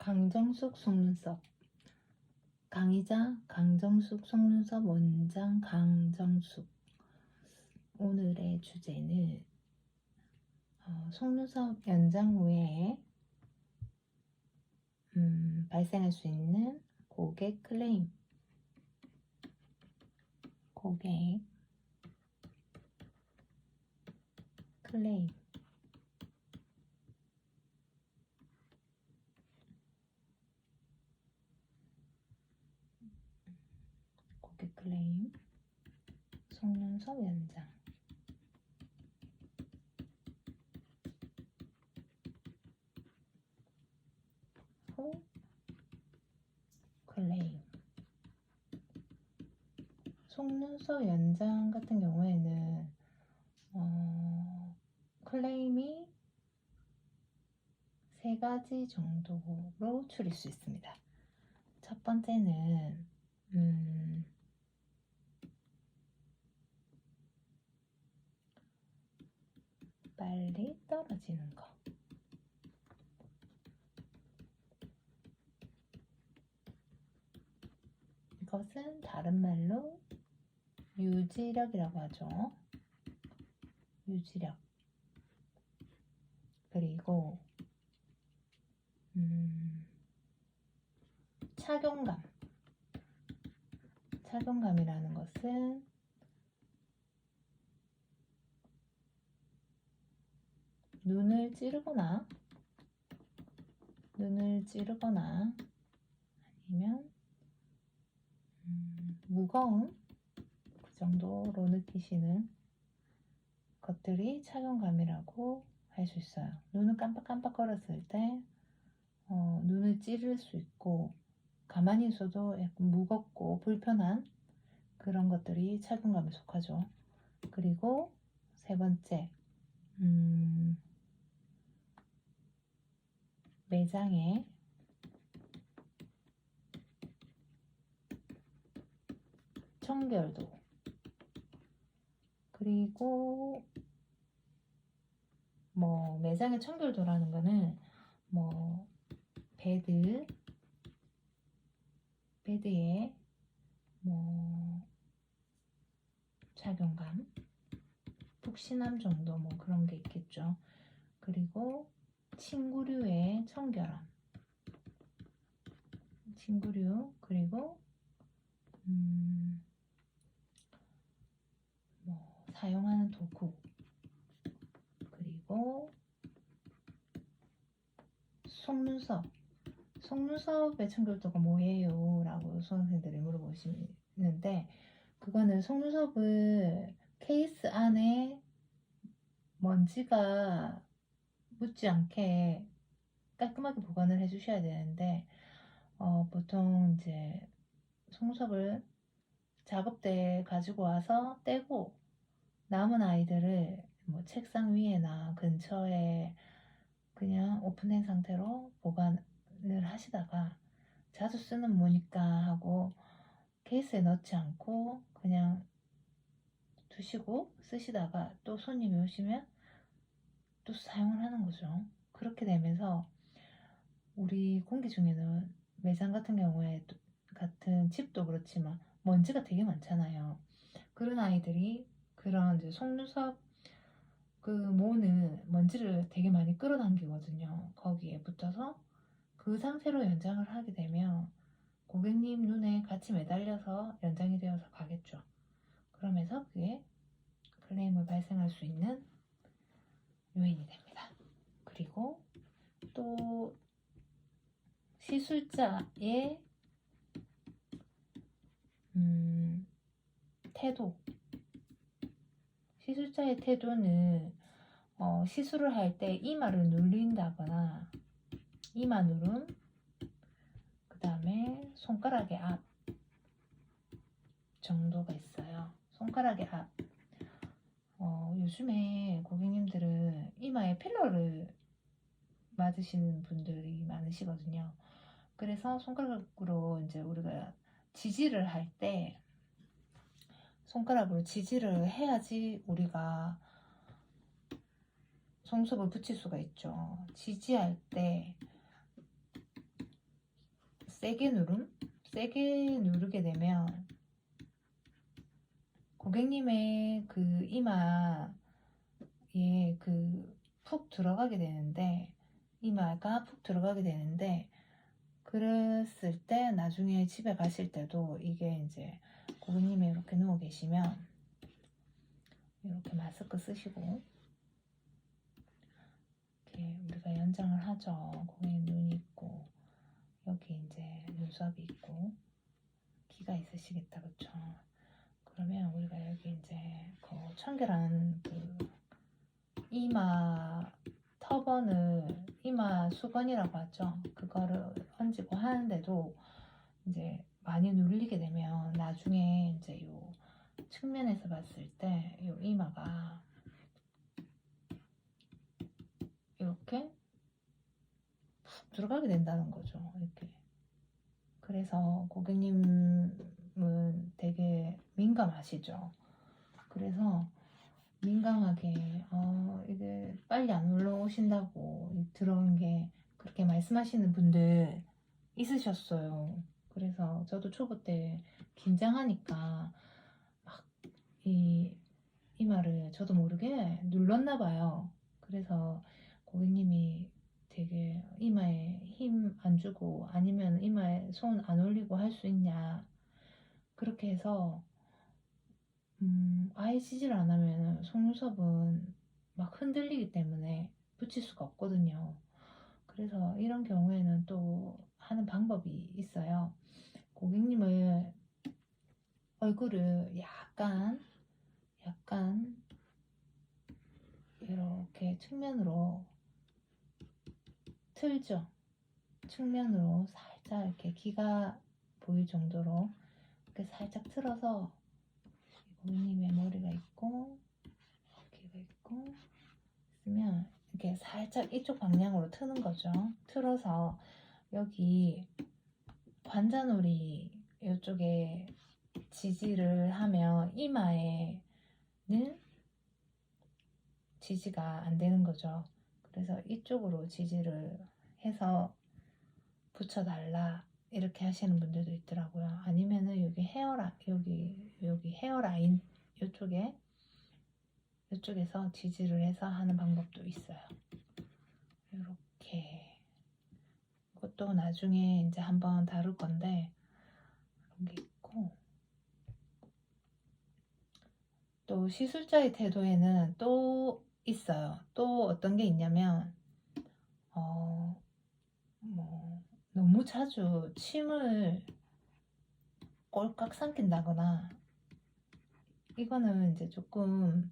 강정숙 속눈썹. 강의자 강정숙 속눈썹 원장 강정숙. 오늘의 주제는 속눈썹 연장 후에 발생할 수 있는 고객 클레임. 고객 클레임. 고객 클레임. 속눈썹 연장. 후 클레임. 속눈썹 연장 같은 경우에는 클레임이 3가지 정도로 줄일 수 있습니다. 첫 번째는 빨리 떨어지는 거. 이것은 다른 말로 유지력이라고 하죠. 유지력. 그리고 착용감. 착용감이라는 것은 눈을 찌르거나 아니면 무거움, 그 정도로 느끼시는 것들이 착용감이라고 할 수 있어요. 눈을 깜빡깜빡거렸을 때 눈을 찌를 수 있고, 가만히 있어도 약간 무겁고 불편한 그런 것들이 착용감에 속하죠. 그리고 세 번째, 매장의 청결도. 그리고 매장의 청결도라는 거는 베드의 착용감, 푹신함 정도 그런 게 있겠죠. 그리고 침구류의 청결함, 침구류. 그리고 사용하는 도구. 그리고 속눈썹의 청결도가 뭐예요? 라고 수강생들이 물어보시는데, 그거는 속눈썹을 케이스 안에 먼지가 묻지 않게 깔끔하게 보관을 해주셔야 되는데, 보통 이제 속눈썹을 작업대에 가지고 와서 떼고 남은 아이들을 책상 위에나 근처에 그냥 오픈된 상태로 보관을 하시다가 자주 쓰는 모니까 하고 케이스에 넣지 않고 그냥 두시고 쓰시다가 또 손님이 오시면 또 사용을 하는 거죠. 그렇게 되면서 우리 공기 중에는 매장 같은 경우에 같은 집도 그렇지만 먼지가 되게 많잖아요. 그런 아이들이 그런 이제 속눈썹 그 모는 먼지를 되게 많이 끌어당기거든요. 거기에 붙어서 그 상태로 연장을 하게 되면 고객님 눈에 같이 매달려서 연장이 되어서 가겠죠. 그러면서 그게 클레임을 발생할 수 있는 요인이 됩니다. 그리고 또 시술자의 태도. 시술자의 태도는 시술을 할 때 이마를 눌린다거나, 이마 누름, 그 다음에 손가락의 앞 정도가 있어요. 손가락의 앞. 요즘에 고객님들은 이마에 필러를 맞으시는 분들이 많으시거든요. 그래서 손가락으로 이제 우리가 지지를 할 때 손가락으로 지지를 해야지 우리가 속눈썹을 붙일 수가 있죠. 지지할 때 세게 누르게 되면 고객님의 그 이마에 푹 들어가게 되는데, 이마가 푹 들어가게 되는데, 그랬을 때 나중에 집에 가실 때도 이게 이제 고객님이 이렇게 누워 계시면 이렇게 마스크 쓰시고 이렇게 우리가 연장을 하죠. 고객님 눈이 있고 여기 이제 눈썹이 있고 귀가 있으시겠다, 그쵸? 그러면 우리가 여기 이제 그 청결한 그 이마 터번을 이마 수건이라고 하죠. 그거를 얹고 하는데도 이제 많이 눌리게 되면 나중에 이제 요 측면에서 봤을 때 요 이마가 이렇게 푹 들어가게 된다는 거죠. 이렇게. 그래서 고객님은 되게 민감하시죠. 그래서 민감하게 이게 빨리 안 올라오신다고 들어온 게 그렇게 말씀하시는 분들 있으셨어요. 그래서 저도 초보 때 긴장하니까 막 이마를 저도 모르게 눌렀나 봐요. 그래서 고객님이 되게 이마에 힘 안 주고 아니면 이마에 손 안 올리고 할 수 있냐, 그렇게 해서 아예 치질 안 하면 속눈썹은 막 흔들리기 때문에 붙일 수가 없거든요. 그래서 이런 경우에는 또 하는 방법이 있어요. 고객님을 얼굴을 약간 이렇게 측면으로 틀죠. 측면으로 살짝 이렇게 귀가 보일 정도로 이렇게 살짝 틀어서 고객님의 머리가 있고 귀가 있고 있으면 이렇게 살짝 이쪽 방향으로 트는 거죠. 틀어서 여기 관자놀이 이쪽에 지지를 하면 이마에는 지지가 안 되는 거죠. 그래서 이쪽으로 지지를 해서 붙여달라 이렇게 하시는 분들도 있더라고요. 아니면은 여기 헤어라인 이쪽에서 지지를 해서 하는 방법도 있어요. 이렇게 이것도 나중에 이제 한번 다룰 건데 그런 게 있고, 또 시술자의 태도에는 또 있어요. 또 어떤 게 있냐면 뭐 너무 자주 침을 꼴깍 삼킨다거나, 이거는 이제 조금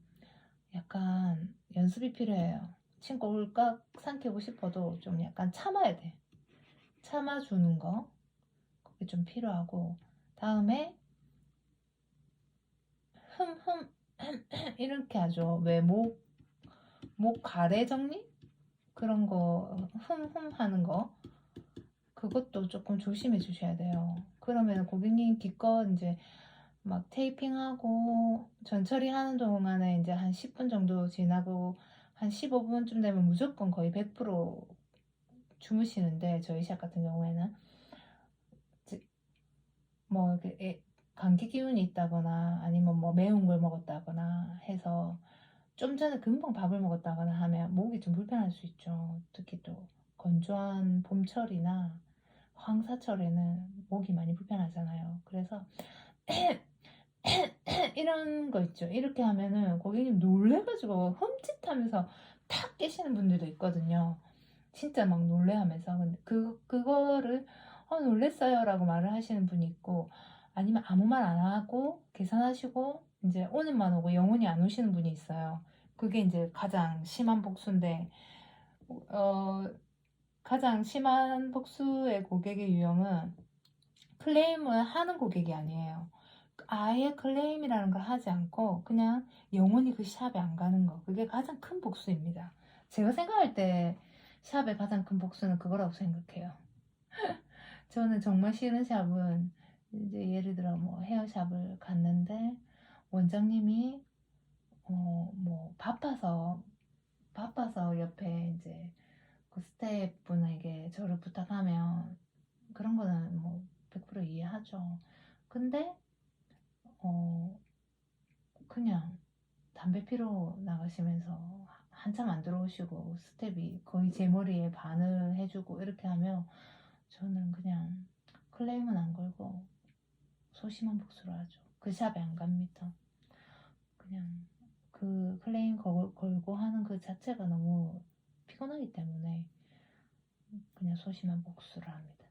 약간 연습이 필요해요. 침 꼴깍 삼키고 싶어도 좀 약간 참아야 돼. 참아주는 거, 그게 좀 필요하고, 다음에 흠흠 이렇게 하죠. 왜 목 가래 정리? 그런 거 흠흠 하는 거, 그것도 조금 조심해 주셔야 돼요. 그러면 고객님 기껏 이제 막 테이핑하고 전처리 하는 동안에 이제 한 10분 정도 지나고 한 15분쯤 되면 무조건 거의 100% 주무시는데, 저희 샵 같은 경우에는 뭐 이렇게 감기 기운이 있다거나 아니면 뭐 매운 걸 먹었다거나 해서 좀 전에 금방 밥을 먹었다거나 하면 목이 좀 불편할 수 있죠. 특히 또 건조한 봄철이나 황사철에는 목이 많이 불편하잖아요. 그래서 이런 거 있죠. 이렇게 하면은 고객님 놀래가지고 흠칫하면서 탁 깨시는 분들도 있거든요. 진짜 막 놀래하면서. 근데 그거를 놀랬어요 라고 말을 하시는 분이 있고, 아니면 아무 말 안 하고 계산하시고 이제 오늘만 오고 영원히 안 오시는 분이 있어요. 그게 이제 가장 심한 복수인데, 가장 심한 복수의 고객의 유형은 클레임을 하는 고객이 아니에요. 아예 클레임이라는 걸 하지 않고 그냥 영원히 그 샵에 안 가는 거, 그게 가장 큰 복수입니다. 제가 생각할 때 샵의 가장 큰 복수는 그거라고 생각해요. 저는 정말 싫은 샵은 이제 예를 들어 뭐 헤어샵을 갔는데 원장님이 뭐 바빠서 옆에 이제 그 스태프분에게 저를 부탁하면 그런 거는 뭐 100% 이해하죠. 근데 그냥 담배 피러 나가시면서 한참 안 들어오시고 스텝이 거의 제 머리에 반을 해주고 이렇게 하면 저는 그냥 클레임은 안 걸고 소심한 복수를 하죠. 그 샵에 안 갑니다. 그냥 그 클레임 걸고 하는 그 자체가 너무 피곤하기 때문에 그냥 소심한 복수를 합니다.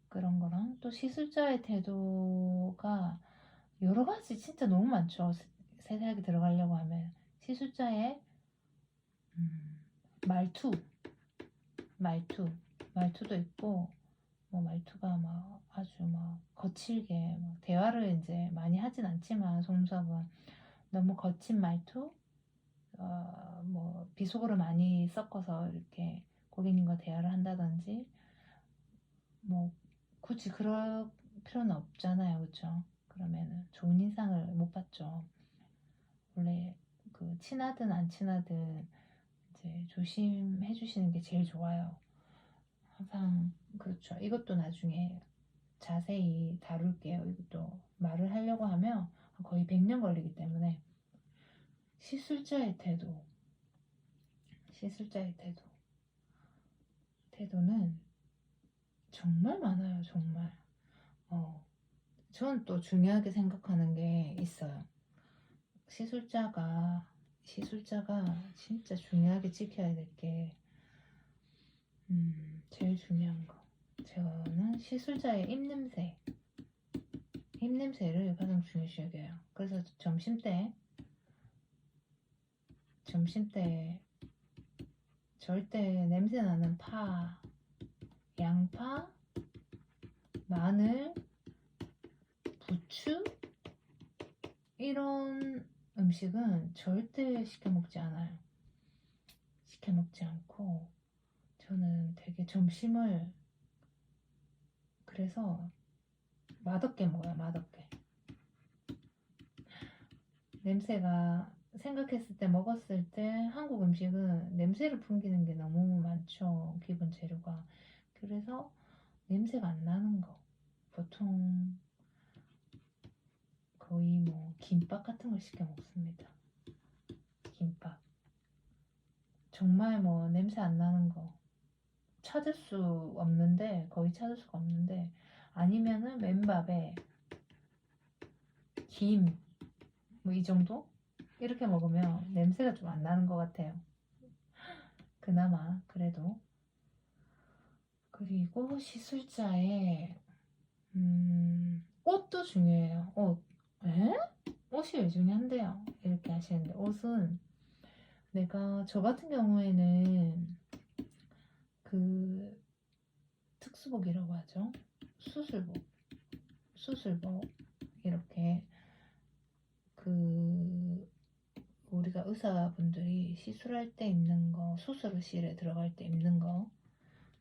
그런 거랑 또 시술자의 태도가 여러 가지 진짜 너무 많죠. 세세하게 들어가려고 하면 시술자의 말투, 말투도 있고 뭐 말투가 막 아주 막 거칠게 뭐 대화를 이제 많이 하진 않지만 송수학은 너무 거친 말투, 뭐 비속어를 많이 섞어서 이렇게 고객님과 대화를 한다든지 뭐 굳이 그럴 필요는 없잖아요, 그렇죠? 그러면은 좋은 인상을 못 받죠. 원래 그 친하든 안 친하든 이제 조심해 주시는 게 제일 좋아요. 항상 그렇죠. 이것도 나중에 자세히 다룰게요. 이것도 말을 하려고 하면 거의 100년 걸리기 때문에 시술자의 태도, 시술자의 태도는 정말 많아요, 정말. 저는 또 중요하게 생각하는 게 있어요. 시술자가 진짜 중요하게 지켜야 될 게, 제일 중요한 거. 저는 시술자의 입냄새를 가장 중요시 여겨요. 그래서 점심 때 절대 냄새 나는 파, 양파, 마늘, 부추 이런 음식은 절대 시켜 먹지 않아요. 시켜 먹지 않고 저는 되게 점심을 그래서 맛없게 먹어요. 맛없게. 냄새가 생각했을 때 먹었을 때 한국 음식은 냄새를 풍기는 게 너무 많죠. 기본 재료가. 그래서 냄새가 안 나는 거. 보통 거의 뭐 김밥 같은 걸 시켜 먹습니다. 김밥. 정말 뭐 냄새 안 나는 거. 찾을 수 없는데, 거의 찾을 수가 없는데, 아니면은 맨밥에 김, 뭐 이 정도? 이렇게 먹으면 냄새가 좀 안 나는 것 같아요. 그나마, 그래도. 그리고 시술자의, 옷도 중요해요. 옷. 에? 옷이 왜 중요한데요? 이렇게 하시는데, 옷은 저 같은 경우에는 그 특수복이라고 하죠. 수술복. 이렇게 그 우리가 의사분들이 시술할 때 입는 거, 수술실에 들어갈 때 입는 거,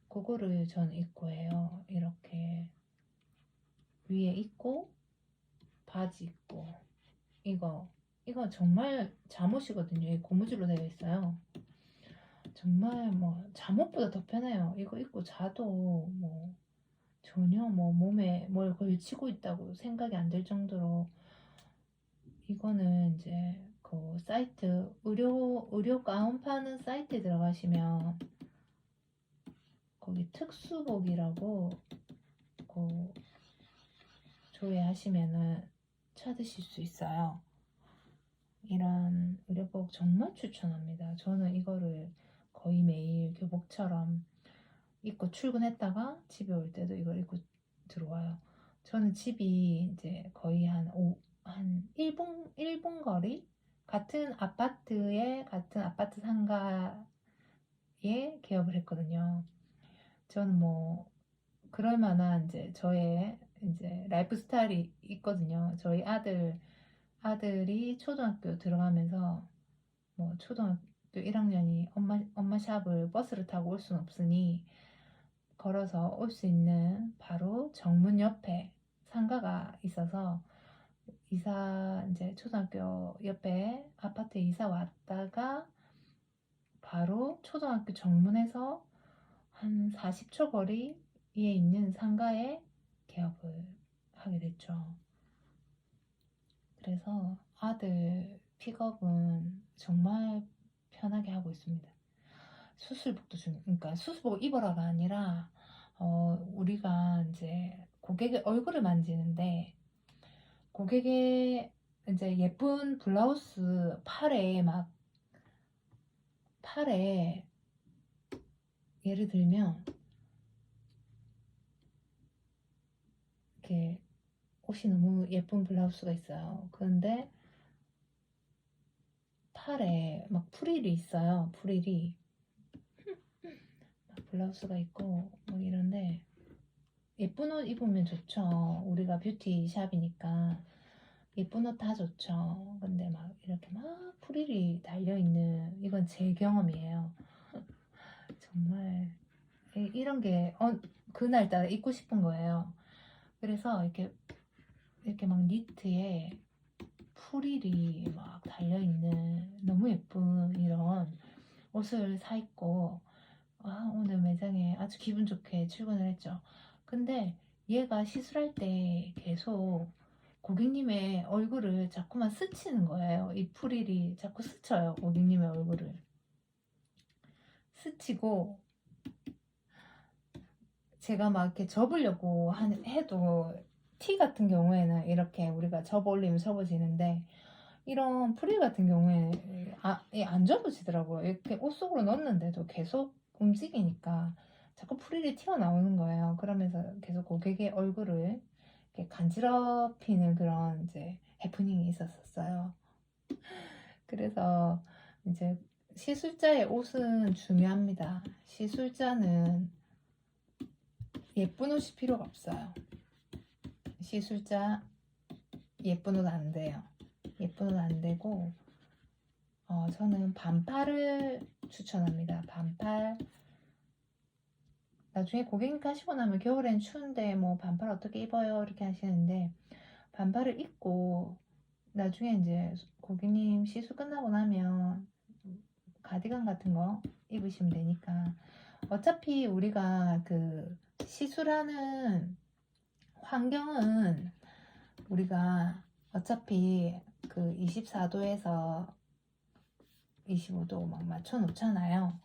그거를 전 입고 해요. 이렇게 위에 입고 바지 입고 이거 정말 잠옷이거든요. 이 고무줄로 되어 있어요. 정말 뭐 잠옷보다 더 편해요. 이거 입고 자도 뭐 전혀 뭐 몸에 뭘 걸치고 있다고 생각이 안 들 정도로 이거는 이제 그 사이트 의료 가운 파는 사이트에 들어가시면 거기 특수복이라고 그 조회하시면은 찾으실 수 있어요. 이런 의료복 정말 추천합니다. 저는 이거를 거의 매일 교복처럼 입고 출근했다가 집에 올 때도 이걸 입고 들어와요. 저는 집이 이제 거의 한 1분 거리? 같은 아파트 상가에 개업을 했거든요. 저는 뭐 그럴 만한 이제 저의 이제 라이프 스타일이 있거든요. 저희 아들이 초등학교 들어가면서 뭐 초등학교 1학년이 엄마 샵을 버스를 타고 올 순 없으니 걸어서 올 수 있는 바로 정문 옆에 상가가 있어서 이제 초등학교 옆에 아파트에 이사 왔다가 바로 초등학교 정문에서 한 40초 거리 있는 상가에 개업을 하게 됐죠. 그래서 아들 픽업은 정말 편하게 하고 있습니다. 수술복도 그러니까 수술복 입어라가 아니라 우리가 이제 고객의 얼굴을 만지는데 고객의 이제 예쁜 블라우스 팔에 예를 들면 이렇게 옷이 너무 예쁜 블라우스가 있어요. 그런데 팔에 막 프릴이 있어요. 프릴이 막 블라우스가 있고 뭐 이런데 예쁜 옷 입으면 좋죠. 우리가 뷰티 샵이니까 예쁜 옷 다 좋죠. 근데 막 이렇게 막 프릴이 달려있는 이건 제 경험이에요. 정말 이런 게 그날따라 입고 싶은 거예요. 그래서 이렇게 막 니트에 프릴이 막 달려있는 너무 예쁜 이런 옷을 사 입고 오늘 매장에 아주 기분 좋게 출근을 했죠. 근데 얘가 시술할 때 계속 고객님의 얼굴을 자꾸만 스치는 거예요. 이 프릴이 자꾸 스쳐요. 고객님의 얼굴을 스치고 제가 막 이렇게 접으려고 해도 티 같은 경우에는 이렇게 우리가 접어 올리면 접어지는데 이런 프릴 같은 경우에 안 접어지더라고요. 이렇게 옷 속으로 넣었는데도 계속 움직이니까 자꾸 프릴이 튀어나오는 거예요. 그러면서 계속 고객의 얼굴을 이렇게 간지럽히는 그런 이제 해프닝이 있었어요. 그래서 이제 시술자의 옷은 중요합니다. 시술자는 예쁜 옷이 필요가 없어요. 시술자 예쁜 옷 안 돼요. 예쁜 옷 안 되고 저는 반팔을 추천합니다. 반팔. 나중에 고객님 가시고 나면 겨울엔 추운데 뭐 반팔 어떻게 입어요? 이렇게 하시는데 반팔을 입고 나중에 이제 고객님 시술 끝나고 나면 가디건 같은 거 입으시면 되니까 어차피 우리가 그 시술하는 환경은 우리가 어차피 그 24도에서 25도 막 맞춰 놓잖아요.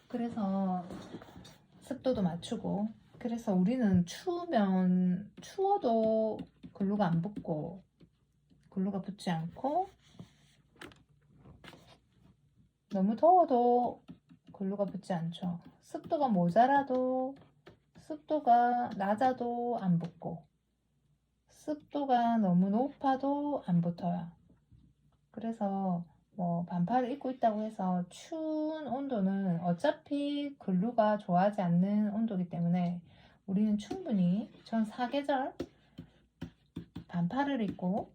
그래서 습도도 맞추고 그래서 우리는 추워도 글루가 안 붙고 글루가 붙지 않고 너무 더워도 글루가 붙지 않죠. 습도가 모자라도 습도가 낮아도 안 붙고 습도가 너무 높아도 안 붙어요. 그래서 뭐 반팔을 입고 있다고 해서 추운 온도는 어차피 글루가 좋아하지 않는 온도이기 때문에 우리는 충분히 전 사계절 반팔을 입고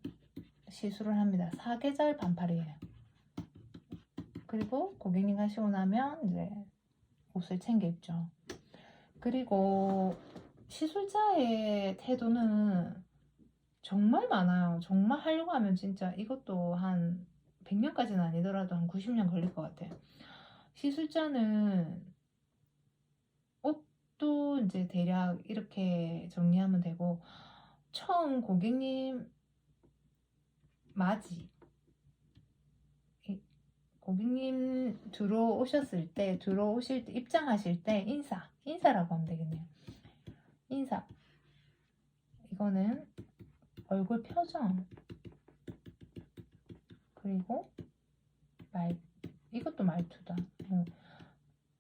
시술을 합니다. 사계절 반팔이에요. 그리고 고객님 하시고 나면 이제 옷을 챙겨 입죠. 그리고 시술자의 태도는 정말 많아요. 정말 하려고 하면 진짜 이것도 한 100년까지는 아니더라도 한 90년 걸릴 것 같아요. 시술자는 옷도 이제 대략 이렇게 정리하면 되고 처음 고객님 맞이 고객님 들어오실 때 입장하실 때 인사라고 하면 되겠네요. 인사. 이거는 얼굴 표정 그리고 이것도 말투다.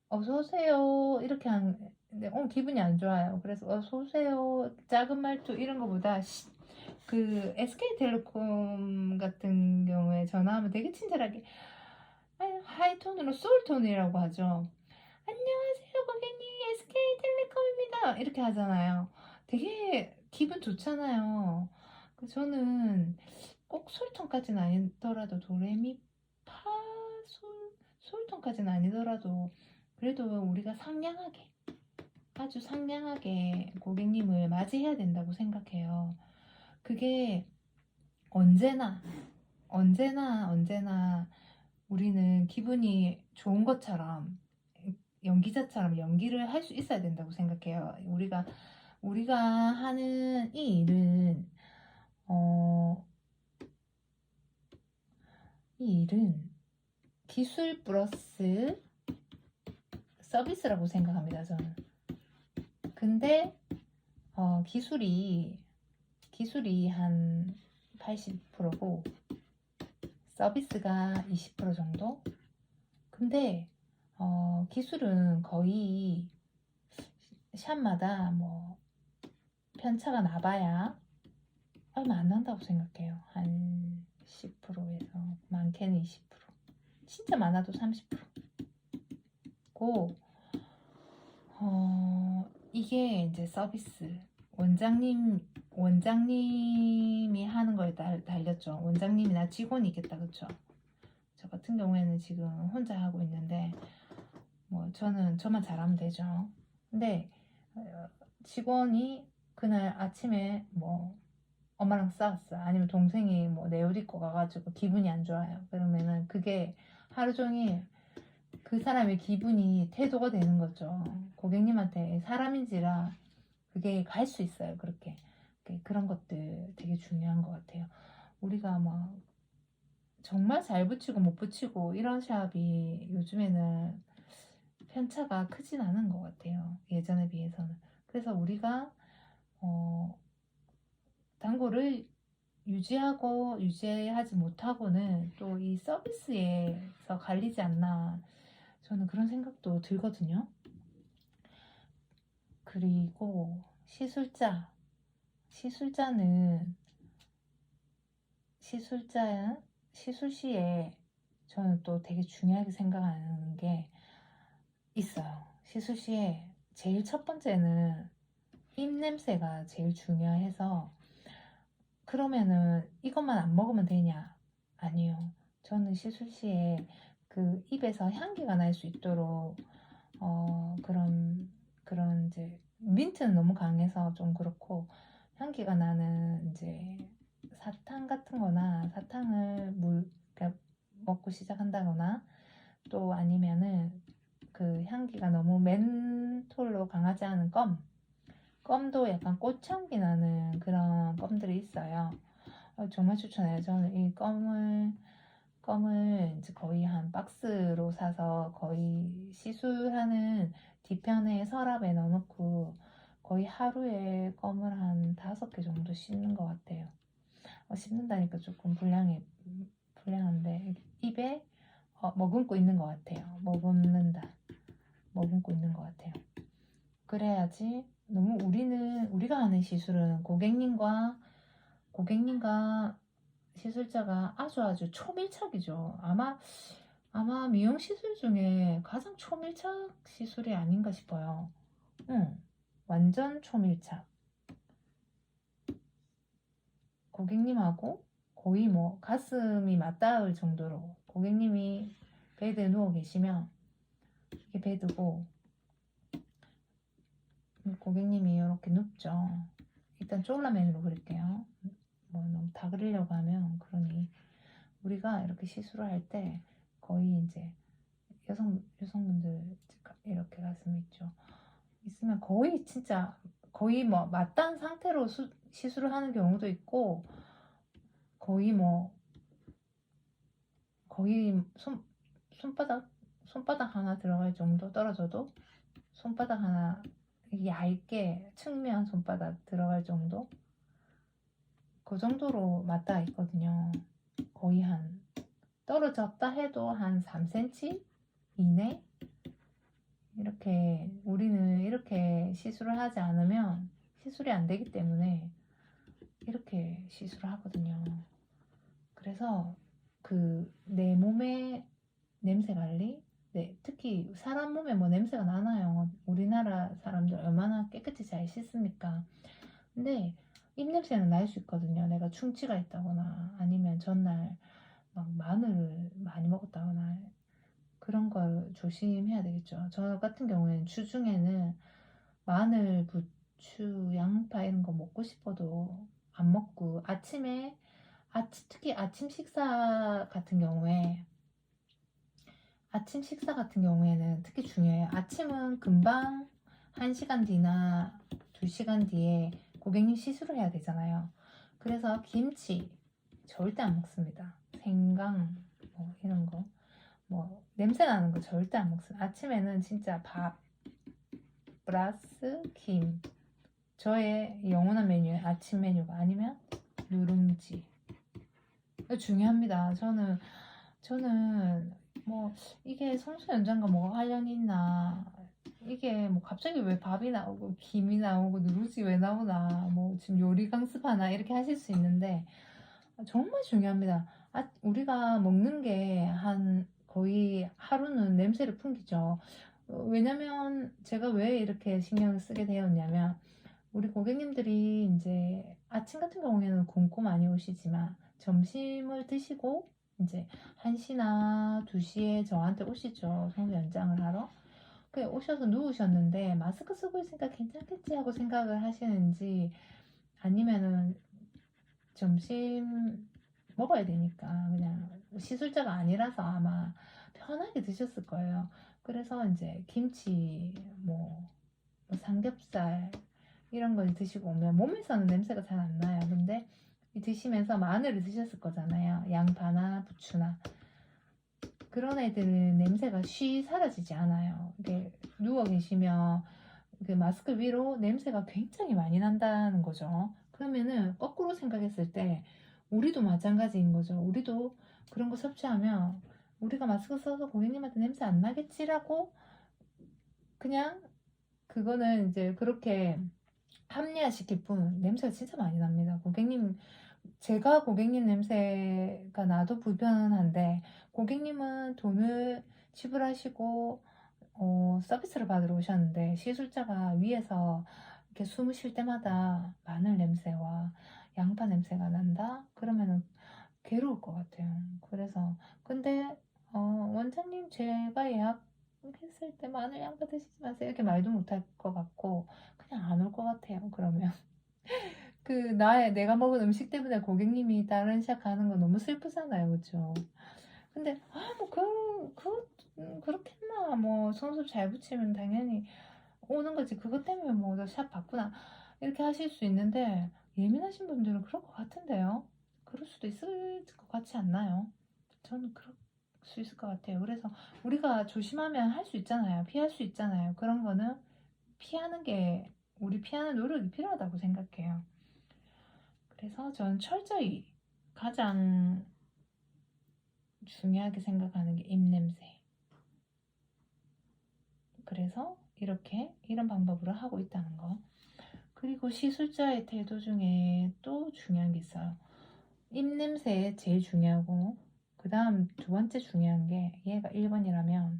어서 오세요 이렇게 하는데 기분이 안 좋아요. 그래서 어서 오세요 작은 말투 이런 거보다 그 SK텔레콤 같은 경우에 전화하면 되게 친절하게 하이톤으로 소울톤이라고 하죠. 안녕하세요 고객님 SK텔레콤입니다 이렇게 하잖아요. 되게 기분 좋잖아요. 저는 꼭 솔톤까지는 아니더라도 도레미파 솔톤까지는 아니더라도 그래도 우리가 아주 상냥하게 고객님을 맞이해야 된다고 생각해요. 그게 언제나 우리는 기분이 좋은 것처럼 연기자처럼 연기를 할 수 있어야 된다고 생각해요. 우리가 하는 이 일은 이 일은 기술 플러스 서비스라고 생각합니다, 저는. 근데 기술이 한 80%고 서비스가 20% 정도? 근데 기술은 거의 샵마다 뭐 편차가 나봐야 얼마 안 난다고 생각해요. 한 10%에서 많게는 20%, 진짜 많아도 30%고 이게 이제 서비스 원장님이 하는 거에 달렸죠. 원장님이나 직원이겠다, 그쵸? 저 같은 경우에는 지금 혼자 하고 있는데 뭐 저만 잘하면 되죠. 근데 직원이 그날 아침에 뭐 엄마랑 싸웠어, 아니면 동생이 뭐 내 옷 입고 가가지고 기분이 안 좋아요. 그러면은 그게 하루 종일 그 사람의 기분이 태도가 되는 거죠. 고객님한테 사람인지라 그게 갈 수 있어요. 그렇게 그런 것들 되게 중요한 것 같아요. 우리가 막 정말 잘 붙이고 못 붙이고 이런 샵이 요즘에는 편차가 크진 않은 것 같아요. 예전에 비해서는. 그래서 우리가 단골을 유지하지 못하고는 또 이 서비스에서 갈리지 않나, 저는 그런 생각도 들거든요. 그리고 시술자는 시술시에 저는 또 되게 중요하게 생각하는 게 있어요. 시술시에 제일 첫 번째는 입냄새가 제일 중요해서, 그러면은 이것만 안 먹으면 되냐? 아니요. 저는 시술시에 그 입에서 향기가 날 수 있도록 그런 이제 민트는 너무 강해서 좀 그렇고, 향기가 나는 이제 사탕 같은 거나 사탕을 그러니까 먹고 시작한다거나, 또 아니면은 그 향기가 너무 멘톨로 강하지 않은 껌도 약간 꽃향기 나는 그런 껌들이 있어요. 정말 추천해요. 저는 이 껌을 이제 거의 한 박스로 사서 거의 시술하는 뒤편에 서랍에 넣어놓고 거의 하루에 껌을 한 5개 정도 씹는 것 같아요. 씹는다니까 조금 불량한데 입에 머금고 있는 것 같아요. 머금고 있는 것 같아요. 그래야지. 너무 우리가 하는 시술은 고객님과 시술자가 아주 초밀착이죠. 아마 미용 시술 중에 가장 초밀착 시술이 아닌가 싶어요. 완전 초밀착. 고객님하고 거의 뭐 가슴이 맞닿을 정도로, 고객님이 베드에 누워 계시면 이게 베드고 고객님이 이렇게 눕죠. 일단 쫄라맨으로 그릴게요. 뭐 너무 다 그리려고 하면 그러니, 우리가 이렇게 시술을 할 때 거의 이제 여성분들 이렇게 가슴 있으면 거의 뭐 맞닿은 상태로 시술을 하는 경우도 있고, 거의 손바닥 하나 들어갈 정도, 떨어져도 손바닥 하나 얇게 측면 손바닥 들어갈 정도, 그 정도로 맞닿아 있거든요. 거의 떨어졌다 해도 한 3cm 이내? 우리는 이렇게 시술을 하지 않으면 시술이 안 되기 때문에 이렇게 시술을 하거든요. 그래서 내 몸의 냄새 관리, 특히 사람 몸에 뭐 냄새가 나나요? 우리나라 사람들 얼마나 깨끗이 잘 씻습니까? 근데 입냄새는 날 수 있거든요. 내가 충치가 있다거나 아니면 전날 막 마늘을 많이 먹었다거나, 그런 걸 조심해야 되겠죠. 저 같은 경우에는 주중에는 마늘, 부추, 양파 이런 거 먹고 싶어도 안 먹고, 특히 아침 식사 같은 경우에 아침 식사 같은 경우에는 특히 중요해요. 아침은 금방 1시간 뒤나 2시간 뒤에 고객님 시술을 해야 되잖아요. 그래서 김치 절대 안 먹습니다. 생강 뭐 이런 거, 뭐 냄새 나는 거 절대 안 먹습니다. 아침에는 진짜 밥 플러스 김. 저의 영원한 메뉴예요. 아침 메뉴가. 아니면 누룽지. 중요합니다. 저는 뭐 이게 성소연장과 뭐가 관련이 있나, 이게 뭐 갑자기 왜 밥이 나오고 김이 나오고 누룽지 왜 나오나, 뭐 지금 요리 강습하나 이렇게 하실 수 있는데 정말 중요합니다. 우리가 먹는 게 한 거의 하루는 냄새를 풍기죠. 왜냐면 제가 왜 이렇게 신경을 쓰게 되었냐면, 우리 고객님들이 이제 아침 같은 경우에는 굶고 많이 오시지만 점심을 드시고 이제 1시나 2시에 저한테 오시죠. 성수 연장을 하러. 그 오셔서 누우셨는데 마스크 쓰고 있으니까 괜찮겠지 하고 생각을 하시는지, 아니면은 점심 먹어야 되니까 그냥 시술자가 아니라서 아마 편하게 드셨을 거예요. 그래서 이제 김치, 뭐 삼겹살 이런 걸 드시고 오면 몸에서는 냄새가 잘 안 나요. 근데 드시면서 마늘을 드셨을 거잖아요. 양파나 부추나. 그런 애들은 냄새가 쉬 사라지지 않아요. 이게 누워 계시면 그 마스크 위로 냄새가 굉장히 많이 난다는 거죠. 그러면은 거꾸로 생각했을 때 우리도 마찬가지인 거죠. 우리도 그런 거 섭취하면 우리가 마스크 써서 고객님한테 냄새 안 나겠지라고, 그냥 그거는 이제 그렇게 합리화시킬 뿐 냄새가 진짜 많이 납니다. 제가 고객님 냄새가 나도 불편한데, 고객님은 돈을 지불하시고 서비스를 받으러 오셨는데 시술자가 위에서 이렇게 숨을 쉴 때마다 마늘 냄새와 양파 냄새가 난다? 그러면은 괴로울 것 같아요. 그래서 근데 원장님 제가 예약했을 때 마늘 양파 드시지 마세요 이렇게 말도 못할 것 같고, 그냥 안 올 것 같아요. 그러면 내가 먹은 음식 때문에 고객님이 다른 시작 가는 건 너무 슬프잖아요. 그쵸? 근데, 그렇겠나. 뭐, 손수 잘 붙이면 당연히 오는 거지. 그것 때문에 뭐, 너 샵 바꾸나. 이렇게 하실 수 있는데, 예민하신 분들은 그럴 것 같은데요. 그럴 수도 있을 것 같지 않나요? 저는 그럴 수 있을 것 같아요. 그래서 우리가 조심하면 할 수 있잖아요. 피할 수 있잖아요. 그런 거는 우리 피하는 노력이 필요하다고 생각해요. 그래서 저는 철저히 가장 중요하게 생각하는 게 입냄새. 그래서 이런 방법으로 하고 있다는 거. 그리고 시술자의 태도 중에 또 중요한 게 있어요. 입냄새 제일 중요하고, 그 다음 두 번째 중요한 게, 얘가 1번이라면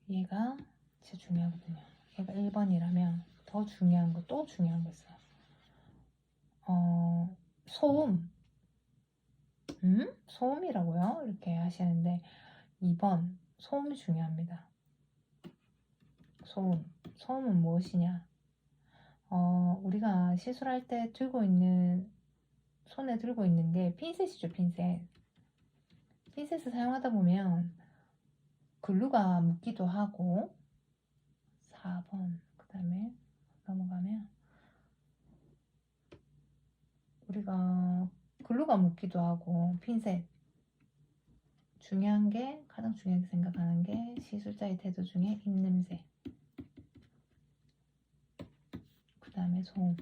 얘가 진짜 중요하거든요. 얘가 1번이라면 더 중요한 거, 또 중요한 거 있어요. 소음. 소음이라고요? 이렇게 하시는데, 2번 소음이 중요합니다. 소음은 무엇이냐? 우리가 시술할 때 손에 들고 있는 게 핀셋이죠. 핀셋을 사용하다 보면 글루가 묻기도 하고, 4번 그 다음에 넘어가면 우리가 글루가 묻기도 하고, 핀셋 가장 중요하게 생각하는 게 시술자의 태도 중에 입냄새, 그 다음에 소음.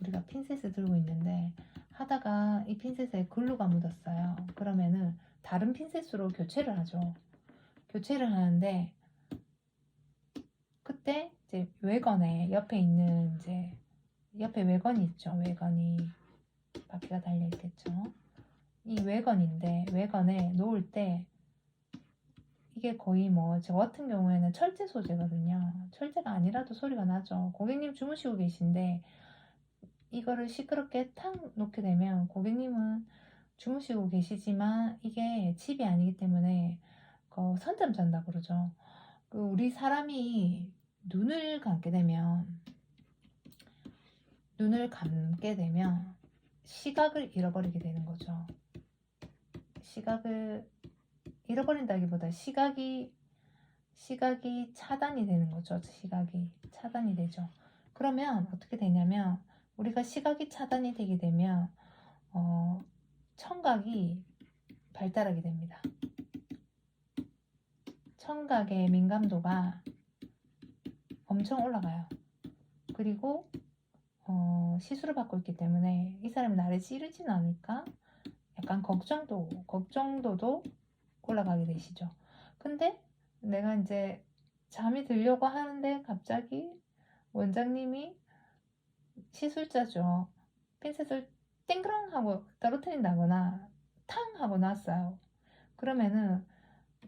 우리가 핀셋을 들고 있는데 하다가 이 핀셋에 글루가 묻었어요. 그러면은 다른 핀셋으로 교체를 하죠. 교체를 하는데, 그때 이제 외건에 옆에 외건이 있죠. 외건이 바퀴가 달려 있겠죠. 이 외건인데, 외건에 놓을 때 이게 거의 저 같은 경우에는 철제 소재거든요. 철제가 아니라도 소리가 나죠. 고객님 주무시고 계신데 이거를 시끄럽게 탁 놓게 되면 고객님은 주무시고 계시지만 이게 칩이 아니기 때문에 선잠 잔다 그러죠. 우리 사람이 눈을 감게 되면 시각을 잃어버리게 되는 거죠. 시각을 잃어버린다기보다 시각이 차단이 되는 거죠. 시각이 차단이 되죠. 그러면 어떻게 되냐면 우리가 시각이 차단이 되게 되면 청각이 발달하게 됩니다. 청각의 민감도가 엄청 올라가요. 그리고 시술을 받고 있기 때문에 이 사람이 나를 찌르진 않을까? 약간 걱정도도 올라가게 되시죠. 근데 내가 이제 잠이 들려고 하는데 갑자기 원장님이 시술자죠. 핀셋을 땡그랑 하고 떨어뜨린다거나 탕 하고 놨어요. 그러면은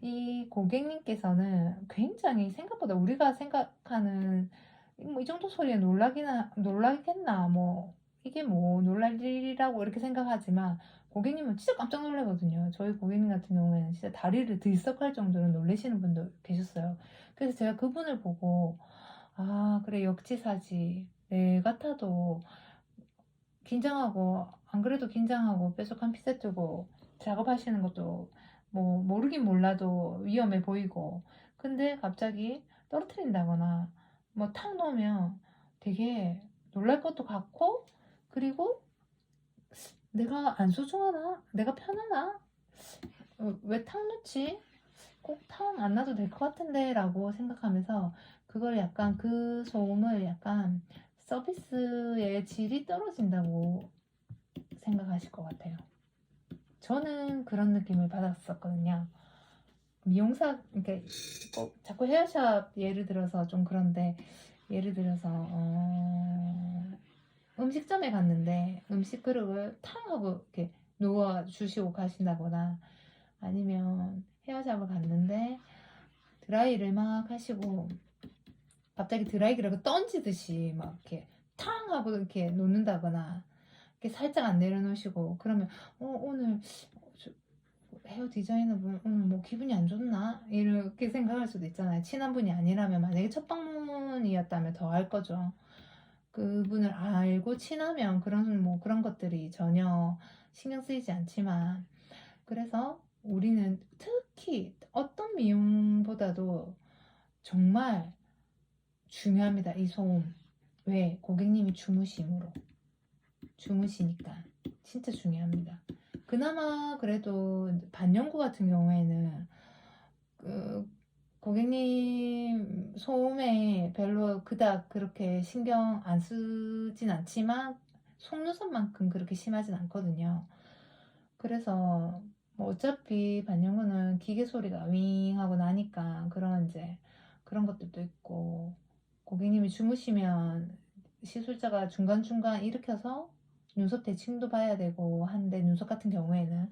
이 고객님께서는 굉장히 생각보다 우리가 생각하는 뭐 이 정도 소리에 놀라겠나 뭐 이게 뭐 놀랄 일이라고 이렇게 생각하지만 고객님은 진짜 깜짝 놀라거든요. 저희 고객님 같은 경우에는 진짜 다리를 들썩할 정도로 놀라시는 분도 계셨어요. 그래서 제가 그분을 보고 아 그래 역지사지 내 같아도 긴장하고 안 그래도 긴장하고 뾰족한 피셋 두고 작업하시는 것도 뭐 모르긴 몰라도 위험해 보이고 근데 갑자기 떨어뜨린다거나 뭐 탁 놓으면 되게 놀랄 것도 같고 그리고 내가 안 소중하나? 내가 편하나? 왜 탁 놓지? 꼭 탁 안 놔도 될 것 같은데 라고 생각하면서 그걸 약간 그 소음을 약간 서비스의 질이 떨어진다고 생각하실 것 같아요. 저는 그런 느낌을 받았었거든요. 미용사, 이렇게 꼭 자꾸 헤어샵 예를 들어서 좀 그런데, 예를 들어서, 음식점에 갔는데 음식 그릇을 탕 하고 이렇게 놓아 주시고 가신다거나 아니면 헤어샵을 갔는데 드라이를 막 하시고 갑자기 드라이기를 던지듯이 막 이렇게 탕 하고 이렇게 놓는다거나 이렇게 살짝 안 내려놓으시고 그러면 오늘 헤어 디자이너분 오늘 뭐 기분이 안 좋나? 이렇게 생각할 수도 있잖아요. 친한 분이 아니라면 만약에 첫 방문이었다면 더 할 거죠. 그분을 알고 친하면 그런 것들이 전혀 신경 쓰이지 않지만 그래서 우리는 특히 어떤 미용보다도 정말 중요합니다. 이 소음. 왜? 고객님이 주무시니까 진짜 중요합니다. 그나마 그래도 반영구 같은 경우에는 그 고객님 소음에 별로 그닥 그렇게 신경 안 쓰진 않지만 속눈썹만큼 그렇게 심하진 않거든요. 그래서 뭐 어차피 반영구는 기계 소리가 윙 하고 나니까 그런 것들도 있고 고객님이 주무시면 시술자가 중간중간 일으켜서 눈썹 대칭도 봐야 되고 한데 눈썹 같은 경우에는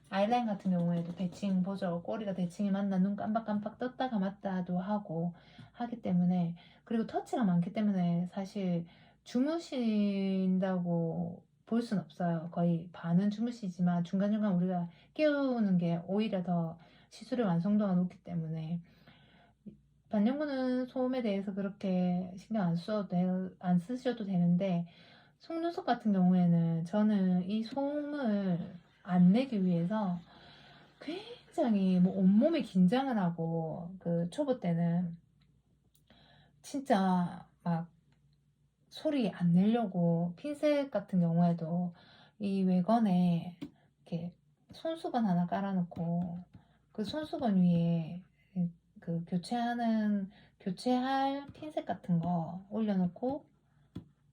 아이라인 같은 경우에도 대칭 보죠. 꼬리가 대칭이 맞나 눈 깜빡깜빡 떴다 감았다도 하고 하기 때문에 그리고 터치가 많기 때문에 사실 주무신다고 볼 순 없어요. 거의 반은 주무시지만 중간중간 우리가 깨우는 게 오히려 더 시술의 완성도가 높기 때문에 반려견은 소음에 대해서 그렇게 신경 안 쓰셔도 되는데 속눈썹 같은 경우에는 저는 이 소음을 안 내기 위해서 굉장히 뭐 온몸에 긴장을 하고 그 초보 때는 진짜 막 소리 안 내려고 핀셋 같은 경우에도 이 외건에 이렇게 손수건 하나 깔아놓고 그 손수건 위에 그 교체할 핀셋 같은 거 올려놓고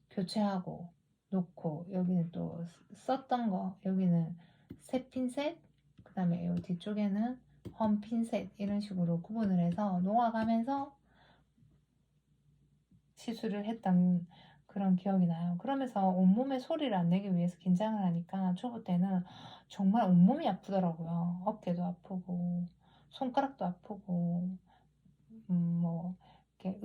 교체하고 놓고 여기는 또 썼던 거 여기는 새 핀셋 그 다음에 이 뒤쪽에는 험 핀셋 이런 식으로 구분을 해서 놓아가면서 시술을 했던 그런 기억이 나요. 그러면서 온몸에 소리를 안 내기 위해서 긴장을 하니까 초보 때는 정말 온몸이 아프더라고요. 어깨도 아프고 손가락도 아프고 뭐 이렇게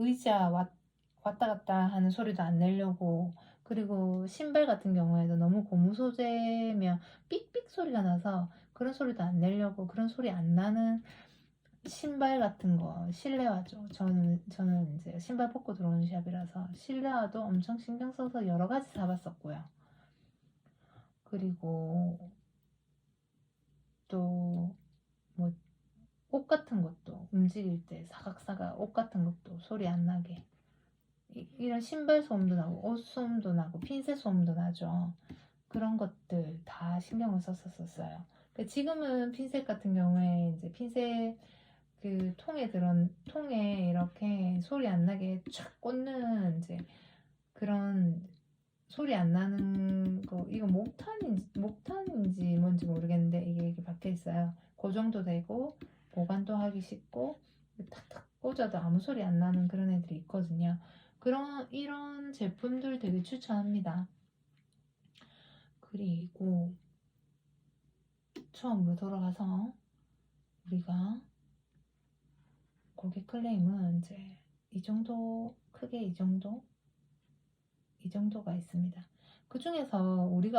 왔다 갔다 하는 소리도 안 내려고 그리고 신발 같은 경우에도 너무 고무 소재면 삑삑 소리가 나서 그런 소리도 안 내려고 그런 소리 안 나는 신발 같은 거 실내화죠. 저는 이제 신발 벗고 들어오는 샵이라서 실내화도 엄청 신경 써서 여러 가지 사봤었고요. 그리고 또 뭐 옷 같은 것도 움직일 때 사각사각 옷 같은 것도 소리 안 나게 이런 신발 소음도 나고 옷 소음도 나고 핀셋 소음도 나죠. 그런 것들 다 신경을 썼었어요. 지금은 핀셋 같은 경우에 이제 핀셋 그 통에 이렇게 소리 안 나게 촥 꽂는 이제 그런 소리 안 나는 거, 이거 목탄인지 뭔지 모르겠는데 이게 박혀 있어요. 고정도 되고 보관도 하기 쉽고 탁탁 꽂아도 아무 소리 안 나는 그런 애들이 있거든요. 이런 제품들 되게 추천합니다. 그리고 처음으로 돌아가서 우리가 고객 클레임은 이제 이 정도, 크게 이 정도가 있습니다. 그 중에서 우리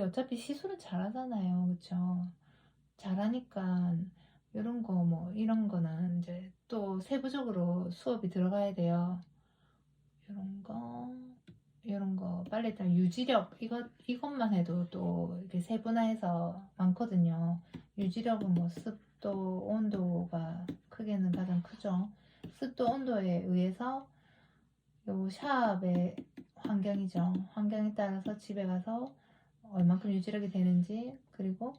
어차피 시술은 잘하잖아요. 그쵸? 잘하니까 이런 거는 이제 또 세부적으로 수업이 들어가야 돼요. 이런 거 빨리 일단 유지력 이것만 해도 또 이렇게 세분화해서 많거든요. 유지력은 뭐 습도, 온도가 크게는 가장 크죠. 습도, 온도에 의해서 요 샵의 환경이죠. 환경에 따라서 집에 가서 얼만큼 유지력이 되는지, 그리고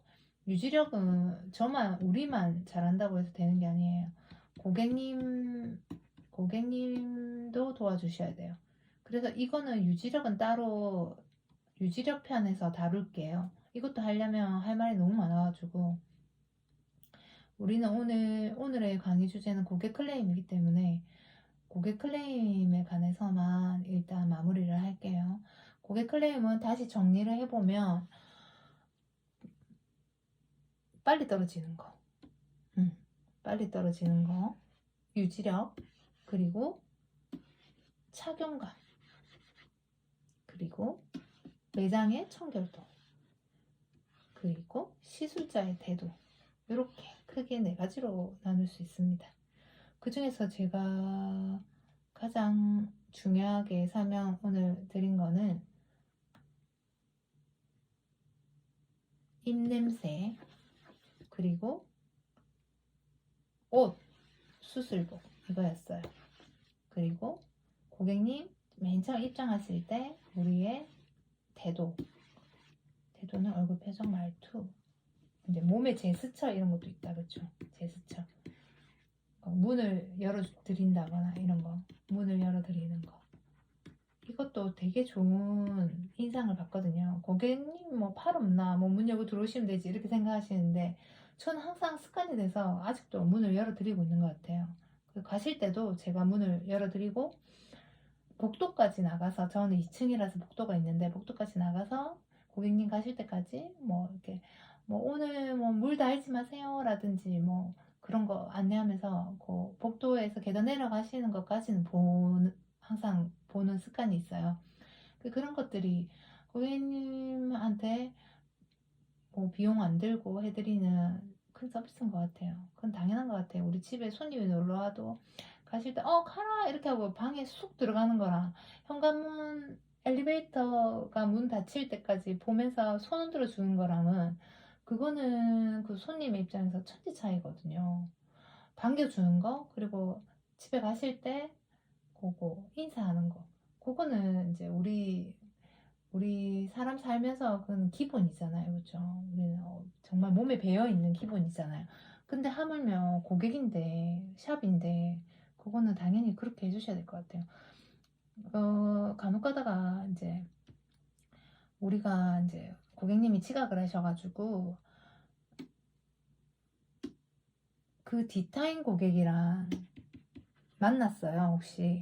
유지력은 우리만 잘한다고 해서 되는 게 아니에요. 고객님도 도와주셔야 돼요. 그래서 이거는 유지력은 따로 유지력 편에서 다룰게요. 이것도 하려면 할 말이 너무 많아가지고 우리는 오늘의 강의 주제는 고객 클레임이기 때문에 고객 클레임에 관해서만 일단 마무리를 할게요. 고객 클레임은 다시 정리를 해보면 빨리 떨어지는 거, 빨리 떨어지는 거, 유지력, 그리고 착용감, 그리고 매장의 청결도, 그리고 시술자의 태도, 이렇게 크게 4가지로 나눌 수 있습니다. 그 중에서 제가 가장 중요하게 설명 오늘 드린 거는 입냄새, 그리고 옷, 수술복 이거였어요. 그리고 고객님 맨 처음 입장하실 때 우리의 태도는 얼굴 표정 말투, 이제 몸의 제스처 이런 것도 있다. 그쵸? 제스처, 문을 열어드린다거나 이런 거, 문을 열어드리는 거, 이것도 되게 좋은 인상을 받거든요. 고객님 뭐 팔 없나, 뭐 문 열고 들어오시면 되지 이렇게 생각하시는데 저는 항상 습관이 돼서 아직도 문을 열어드리고 있는 것 같아요. 가실 때도 제가 문을 열어드리고 복도까지 나가서, 저는 2층이라서 복도가 있는데 복도까지 나가서 고객님 가실 때까지 뭐 이렇게 뭐 오늘 뭐 물 달지 마세요 라든지 뭐 그런 거 안내하면서 그 복도에서 계단 내려가시는 것까지는 항상 보는 습관이 있어요. 그런 것들이 고객님한테 뭐 비용 안 들고 해드리는 큰 서비스인 것 같아요. 그건 당연한 것 같아요. 우리 집에 손님이 놀러 와도 가실 때 가라 이렇게 하고 방에 쑥 들어가는 거랑 현관문 엘리베이터가 문 닫힐 때까지 보면서 손 흔들어 주는 거랑은 그거는 그 손님의 입장에서 천지 차이거든요. 반겨주는 거, 그리고 집에 가실 때 그거 인사하는 거, 그거는 이제 우리 사람 살면서 그건 기본이잖아요. 그죠? 우리는 정말 몸에 배어있는 기본이잖아요. 근데 하물며 고객인데, 샵인데, 그거는 당연히 그렇게 해주셔야 될 것 같아요. 간혹 가다가 이제 우리가 이제 고객님이 지각을 하셔가지고 그 디타임 고객이랑 만났어요. 혹시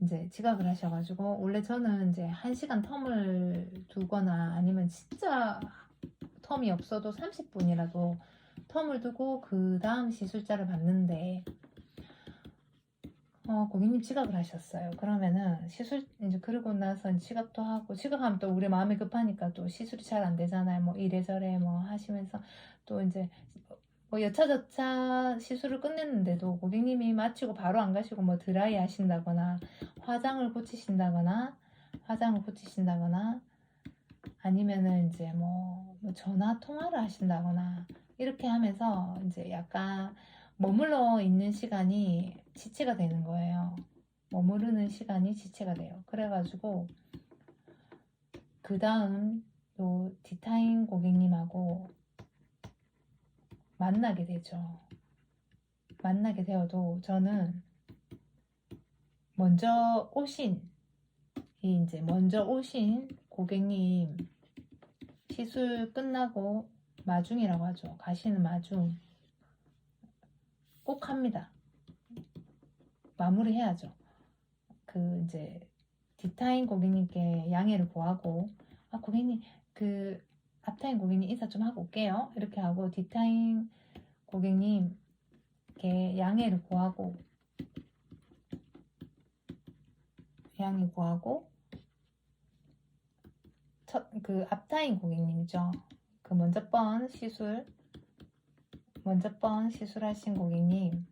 이제 지각을 하셔가지고, 원래 저는 이제 1시간 텀을 두거나 아니면 진짜 텀이 없어도 30분이라도 텀을 두고 그 다음 시술자를 받는데 고객님 지각을 하셨어요. 그러면은 시술 이제 그러고 나서 지각도 하고, 지각하면 또 우리 마음이 급하니까 또 시술이 잘 안 되잖아요. 뭐 이래저래 뭐 하시면서 또 이제 뭐 여차저차 시술을 끝냈는데도 고객님이 마치고 바로 안 가시고 뭐 드라이 하신다거나 화장을 고치신다거나 아니면은 이제 뭐 전화 통화를 하신다거나 이렇게 하면서 이제 약간 머물러 있는 시간이 지체가 되는 거예요. 머무르는 시간이 지체가 돼요. 그래가지고 그 다음 요 디타인 고객님하고 만나게 되죠. 만나게 되어도 저는 먼저 오신 고객님 시술 끝나고 마중이라고 하죠. 가시는 마중 꼭 합니다. 마무리해야죠. 그 이제 디타인 고객님께 양해를 구하고, 아 고객님 그 앞타임 고객님 인사 좀 하고 올게요. 이렇게 하고 디타인 고객님께 양해 구하고 그 앞타임 고객님이죠. 그 먼저 번 시술하신 고객님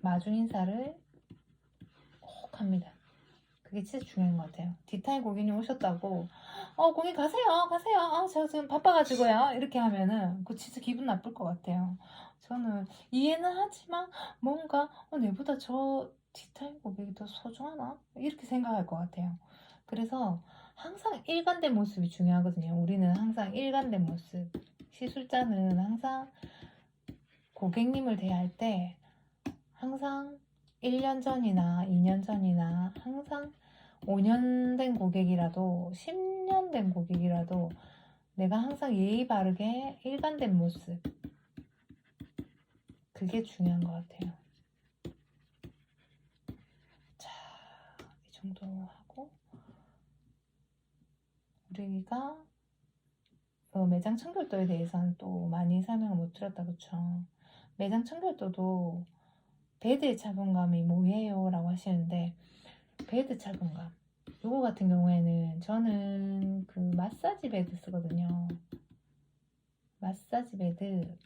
마중 인사를 꼭 합니다. 그게 진짜 중요한 것 같아요. 디타일 고객님 오셨다고 고객님 가세요 저 지금 바빠가지고요 이렇게 하면은 그 진짜 기분 나쁠 것 같아요. 저는 이해는 하지만 뭔가 내보다 저 디타일 고객이 더 소중하나 이렇게 생각할 것 같아요. 그래서 항상 일관된 모습이 중요하거든요. 우리는 항상 일관된 모습, 시술자는 항상 고객님을 대할 때 항상 1년 전이나 2년 전이나 항상 5년 된 고객이라도 10년 된 고객이라도 내가 항상 예의 바르게 일관된 모습, 그게 중요한 것 같아요. 자, 이 정도 하고 우리가 매장 청결도에 대해서는 또 많이 설명을 못 드렸다 그쵸? 매장 청결도도 베드의 착용감이 뭐예요? 라고 하시는데 베드 착용감 요거 같은 경우에는 저는 그 마사지 베드 쓰거든요. 마사지 베드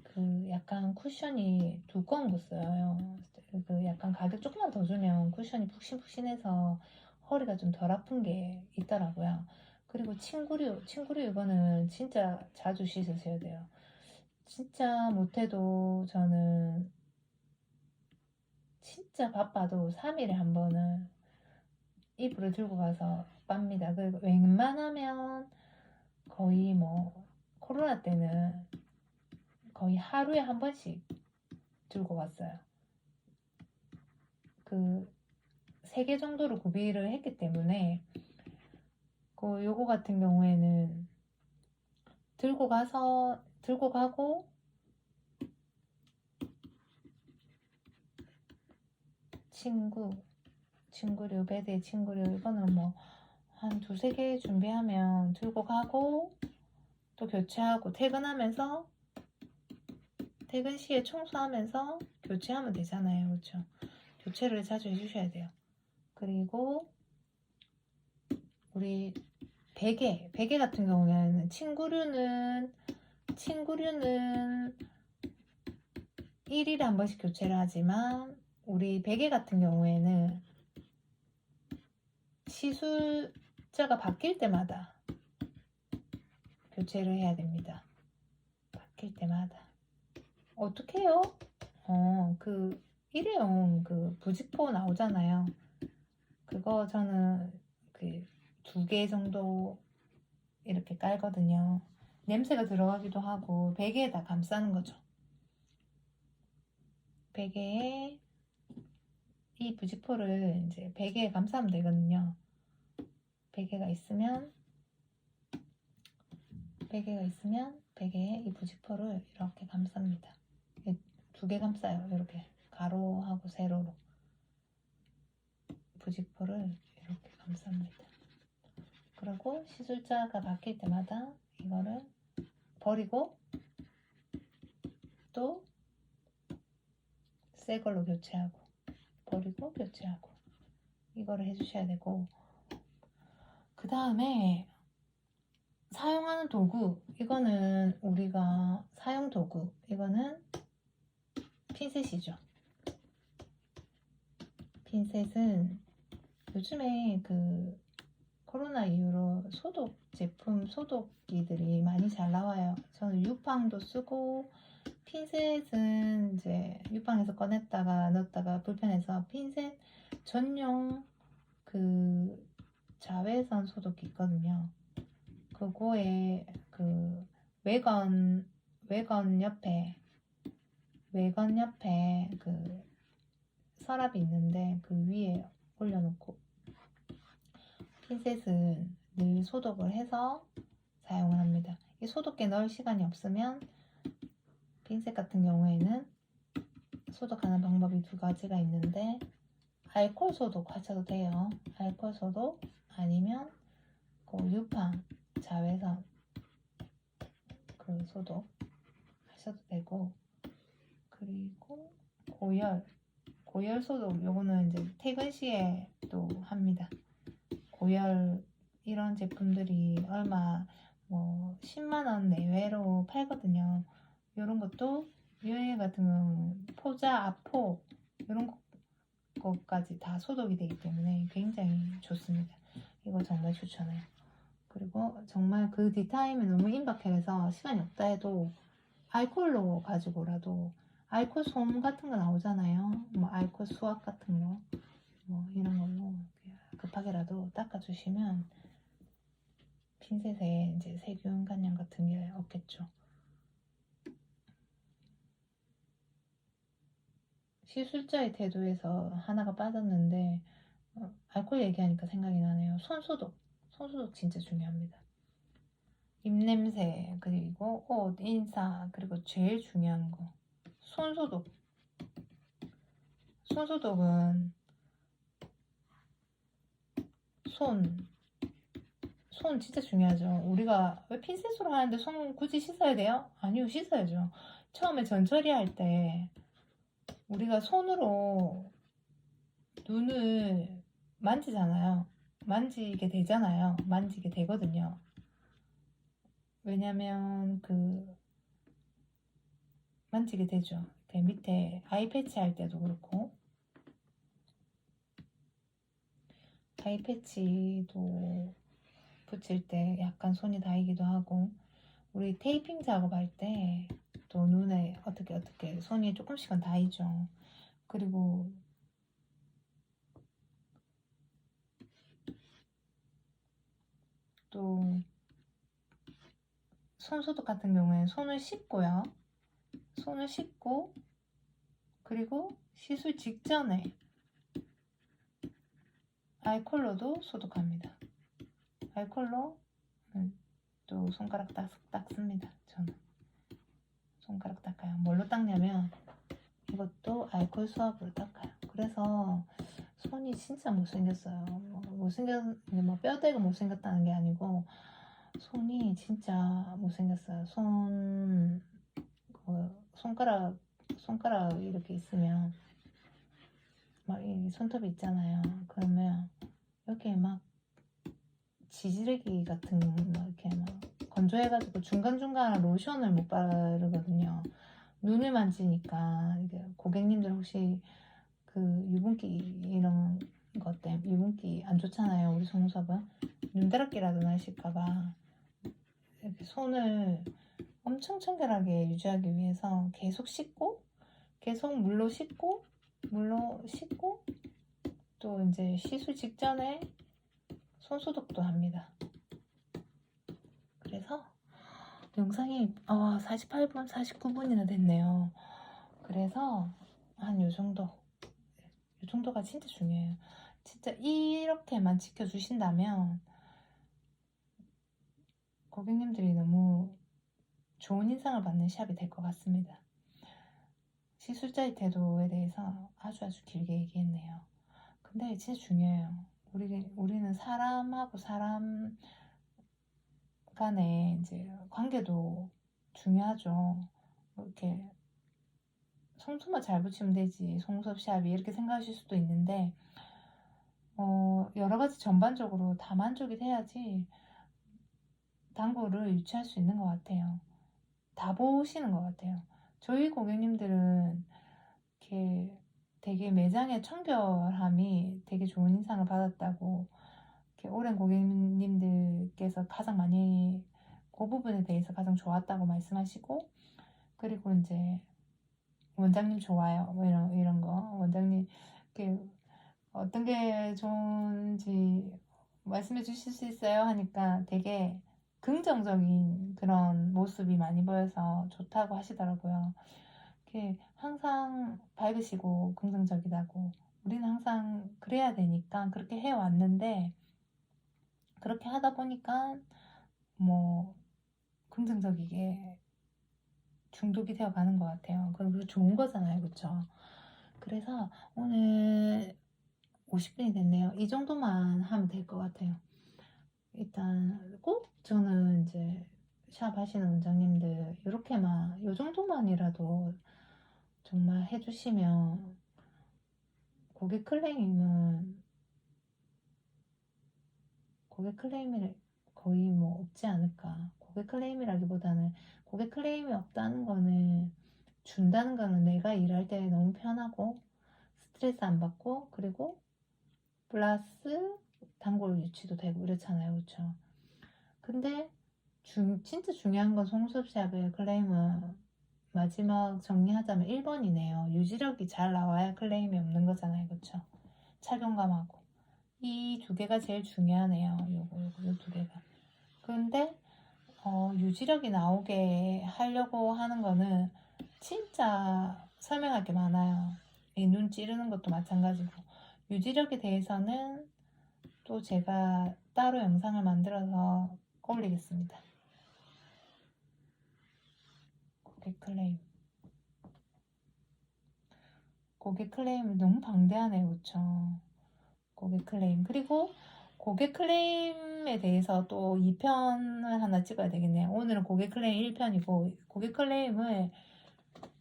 그 약간 쿠션이 두꺼운 거 써요. 그 약간 가격 조금만 더 주면 쿠션이 푹신푹신해서 허리가 좀 덜 아픈 게 있더라고요. 그리고 침구류 이거는 진짜 자주 씻으셔야 돼요. 진짜 못해도 저는 진짜 바빠도 3일에 한 번은 이불을 들고 가서 빱니다. 그리고 웬만하면 거의 뭐 코로나 때는 거의 하루에 한 번씩 들고 갔어요. 그 3개 정도로 구비를 했기 때문에 요거 같은 경우에는 들고 가고 친구류 베드의 친구류 이거는 뭐 한 2-3개 준비하면 들고 가고 또 교체하고 퇴근하면서 퇴근 시에 청소하면서 교체하면 되잖아요. 그렇죠? 교체를 자주 해주셔야 돼요. 그리고 우리 베개 같은 경우에는 친구류는 1일에 한 번씩 교체를 하지만 우리 베개 같은 경우에는 시술자가 바뀔 때마다 교체를 해야 됩니다. 바뀔 때마다. 어떻게 해요? 그 일회용 그 부직포 나오잖아요. 그거 저는 그 2개 정도 이렇게 깔거든요. 냄새가 들어가기도 하고 베개에다 감싸는 거죠. 베개에 이 부직포를 이제 베개에 감싸면 되거든요. 베개가 있으면 베개에 이 부직포를 이렇게 감쌉니다. 2개 감싸요. 이렇게 가로하고 세로로 부직포를 이렇게 감쌉니다. 그리고 시술자가 바뀔 때마다 이거를 버리고 또 새 걸로 교체하고 버리고 교체하고 이거를 해주셔야 되고, 그 다음에 사용하는 도구, 이거는 우리가 사용 도구, 이거는 핀셋이죠. 핀셋은 요즘에 그 코로나 이후로 소독 제품, 소독기들이 많이 잘 나와요. 저는 유팡도 쓰고, 핀셋은 이제 유팡에서 꺼냈다가 넣었다가 불편해서 핀셋 전용 그 자외선 소독기 있거든요. 그거에 그 외건 옆에 그 서랍이 있는데 그 위에 올려놓고 핀셋은 늘 소독을 해서 사용을 합니다. 이 소독기에 넣을 시간이 없으면 핀셋 같은 경우에는 소독하는 방법이 두 가지가 있는데 알코올 소독 하셔도 돼요. 알코올 소독 아니면 그 유팡 자외선 그 소독 하셔도 되고, 그리고 고열 소독 요거는 이제 퇴근 시에 또 합니다. 고열 이런 제품들이 얼마 뭐 10만원 내외로 팔거든요. 이런 것도 유해 같은 경우는 포자, 아포 이런 것까지 다 소독이 되기 때문에 굉장히 좋습니다. 이거 정말 추천해요. 그리고 정말 그 뒷타임이 너무 임박해서 시간이 없다 해도 알코올로 가지고라도 알코올 솜 같은 거 나오잖아요. 뭐 알코올 수압 같은 거, 뭐 이런 걸로 급하게라도 닦아주시면 핀셋에 이제 세균 감염 같은 게 없겠죠. 시술자의 태도에서 하나가 빠졌는데 알코올 얘기하니까 생각이 나네요. 손소독 진짜 중요합니다. 입냄새, 그리고 옷, 인사, 그리고 제일 중요한 거 손소독. 손소독은 손 진짜 중요하죠. 우리가 왜 핀셋으로 하는데 손 굳이 씻어야 돼요? 아니요, 씻어야죠. 처음에 전처리 할 때 우리가 손으로 눈을 만지잖아요. 만지게 되잖아요. 만지게 되거든요. 왜냐면 만지게 되죠. 그 밑에 아이 패치 할 때도 그렇고, 아이 패치도 붙일 때 약간 손이 닿이기도 하고, 우리 테이핑 작업할 때 또 눈에 어떻게 손이 조금씩은 닿이죠. 그리고 또 손소독 같은 경우에 손을 씻고요. 손을 씻고, 그리고 씻을 직전에 알콜로도 소독합니다. 알콜로 또 손가락 닦습니다. 저는 손가락 닦아요. 뭘로 닦냐면 이것도 알콜 수압으로 닦아요. 그래서 손이 진짜 못생겼어요. 뭐 뼈대가 못생겼다는 게 아니고 손이 진짜 못생겼어요. 손가락 이렇게 있으면 막 이 손톱이 있잖아요. 그러면 이렇게 막 지지레기 같은 막 이렇게 막 건조해가지고 중간중간 로션을 못 바르거든요. 눈을 만지니까 이게 고객님들 혹시 그 유분기 이런 것 때문에 유분기 안 좋잖아요. 우리 속눈썹은 눈다랗게라도 나실까봐 이렇게 손을 엄청 청결하게 유지하기 위해서 계속 물로 씻고 또 이제 시술 직전에 손소독도 합니다. 그래서 영상이 48분, 49분이나 됐네요. 그래서 한 요 정도가 진짜 중요해요. 진짜 이렇게만 지켜주신다면 고객님들이 너무 좋은 인상을 받는 샵이 될 것 같습니다. 시술자의 태도에 대해서 아주 길게 얘기했네요. 근데 진짜 중요해요. 우리는 사람하고 사람 간의 이제 관계도 중요하죠. 이렇게 송수만 잘 붙이면 되지, 속눈썹 샵이 이렇게 생각하실 수도 있는데 여러 가지 전반적으로 다 만족이 돼야지 단골을 유치할 수 있는 것 같아요. 다 보시는 것 같아요. 저희 고객님들은 이렇게 되게 매장의 청결함이 되게 좋은 인상을 받았다고 이렇게 오랜 고객님들께서 가장 많이 그 부분에 대해서 가장 좋았다고 말씀하시고, 그리고 이제 원장님 좋아요 뭐 이런 거 원장님 이렇게 어떤 게 좋은지 말씀해 주실 수 있어요 하니까 되게 긍정적인 그런 모습이 많이 보여서 좋다고 하시더라고요. 이렇게 항상 밝으시고 긍정적이다고, 우리는 항상 그래야 되니까 그렇게 해왔는데 그렇게 하다 보니까 뭐 긍정적이게 중독이 되어 가는 것 같아요. 그럼 좋은 거잖아요, 그쵸? 그래서 오늘 50분이 됐네요. 이 정도만 하면 될 것 같아요. 일단 꼭 저는 이제 샵 하시는 원장님들 이렇게만, 요 정도만이라도 정말 해주시면 고객 클레임이 거의 뭐 없지 않을까. 고객 클레임이라기보다는, 고객 클레임이 없다는 거는, 준다는 거는 내가 일할 때 너무 편하고 스트레스 안 받고, 그리고 플러스 단골 유치도 되고 이렇잖아요, 그쵸? 근데 진짜 중요한 건 송수샵의 클레임은 마지막 정리하자면 1번이네요. 유지력이 잘 나와야 클레임이 없는 거잖아요, 그쵸? 착용감하고 이 두 개가 제일 중요하네요. 요 두 개가. 근데 유지력이 나오게 하려고 하는 거는 진짜 설명할 게 많아요. 이 눈 찌르는 것도 마찬가지고, 유지력에 대해서는 또 제가 따로 영상을 만들어서 올리겠습니다. 고객 클레임. 고객 클레임을 너무 방대하네요, 그쵸? 고객 클레임. 그리고 고객 클레임에 대해서 또 2편을 하나 찍어야 되겠네요. 오늘은 고객 클레임 1편이고, 고객 클레임을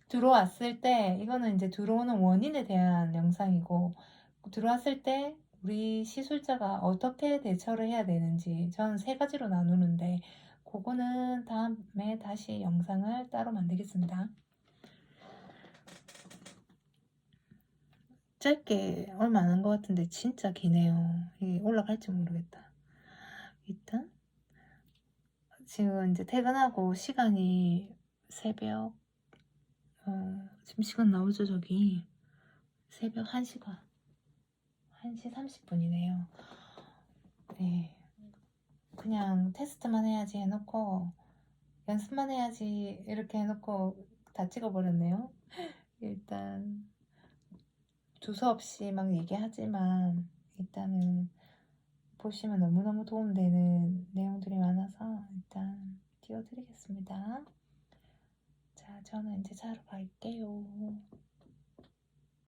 들어왔을 때, 이거는 이제 들어오는 원인에 대한 영상이고, 들어왔을 때 우리 시술자가 어떻게 대처를 해야 되는지 저는 3가지로 나누는데, 그거는 다음에 다시 영상을 따로 만들겠습니다. 짧게 얼마 안 한 것 같은데 진짜 기네요. 이게 올라갈지 모르겠다. 일단 지금 이제 퇴근하고 시간이 새벽 지금 시간 나오죠, 저기. 새벽 1시간 1시 30분이네요. 네, 그냥 테스트만 해야지 해놓고 연습만 해야지 이렇게 해놓고 다 찍어버렸네요. 일단 두서없이 막 얘기하지만 일단은 보시면 너무너무 도움되는 내용들이 많아서 일단 띄워드리겠습니다. 자, 저는 이제 자러 갈게요.